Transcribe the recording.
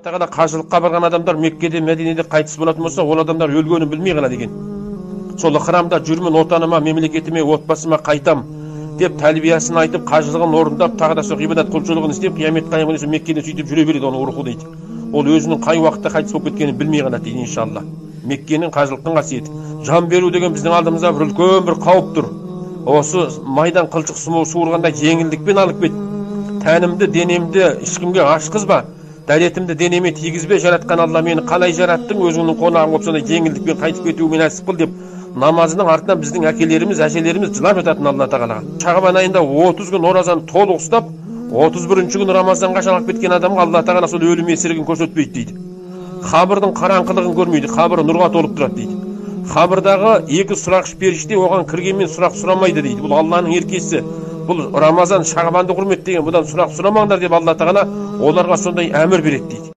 Тағала қажылыққа барған адамдар Меккеде, Мәдинеде қайтыс болатын болса, ол адамдар өлгенін білмей ғана деген. Сол храмда жүрмін, отаныма, мемлекетіме, отбасыма қайтам деп тәлбиясын айтып, қажылығын орындап, тағы да сол ғибадат құлшылығын істеп, қиямет қайым күні Меккеде сөйтіп жүре береді, оны рухы дейді. Ол өзінің қай уақытта қайтыс болып кеткенін білмей ғана дейді, иншалла. Меккенің қажылықтың қасиеті. Жан беру деген біздің алдымызда бір үлкен бір қауіп тұр. Осы майдан қылшық суырғанда жеңілдікпен алып кет. Тәнімді, денемді ешкімге ашқызба. Дәретімді денеме тигізбе, жаратқан Алла мені қалай жараттың, өзіңнің қонағың болып сондай жеңілдікпен қайтып кетуіме нәсіп қыл деп намазының артынан біздің әкелеріміз, әжелеріміз жылап жататын Алла тағалаға. Шағбан айында 30 күн оразаны толық ұстап, 31-ші күн Рамазанға жалғап кеткен адамға Алла тағала сол өлім есірігін көрсетпейді дейді. Қабірдің қараңғылығын көрмейді, қабірі нұрға толып тұрады дейді. Қабірдағы екі сұрақшы періште оған кіргенмен сұрақ сұрамайды дейді. Бұл Алланың еркесі. Бұл Рамазан, Шағбанды құрметтеген, бұдан сұрақ сұрамаңдар деп Алла тағала оларға сондай әмір береді дейді.